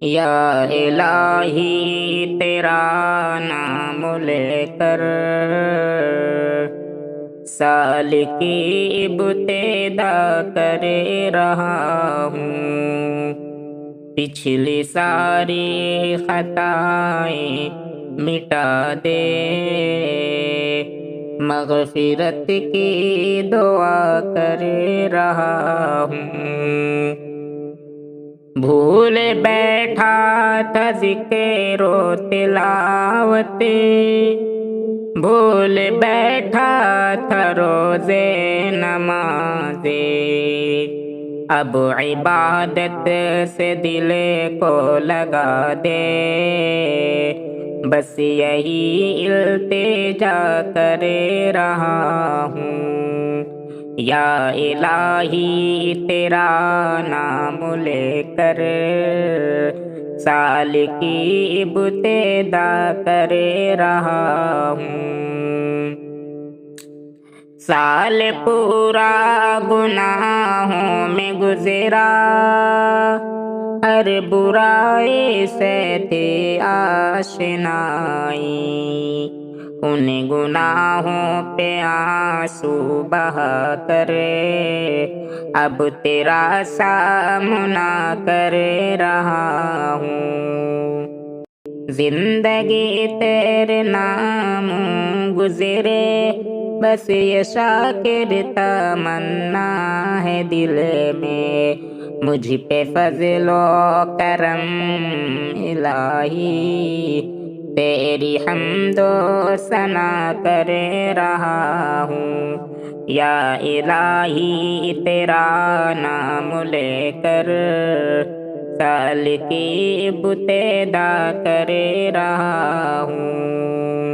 یا الہی تیرا نام لے کر سالکی ابتدا کر رہا ہوں، پچھلی ساری خطائیں مٹا دے، مغفرت کی دعا کر رہا ہوں۔ بھول بیٹھا تھا ذکر و تلاوت، بھول بیٹھا تھا روزے نماز، اب عبادت سے دل کو لگا دے، بس یہی التجا کر رہا ہوں۔ یا الہی تیرا نام لے کر سالکی ابتدا کر رہا ہوں۔ سال پورا گناہوں میں گزرا، ہر برائی سے تھی آشنائی، ان گناہوں پہ آنسو بہا کر اب تیرا سامنا کر رہا ہوں۔ زندگی تیرے نام گزرے، بس یہ شاکر تمنا ہے دل میں، مجھ پہ فضل و کرم الہی، تیری حمد و ثنا کر رہا ہوں۔ یا الہی تیرا نام لے کر سالکی ابتدا کر رہا ہوں۔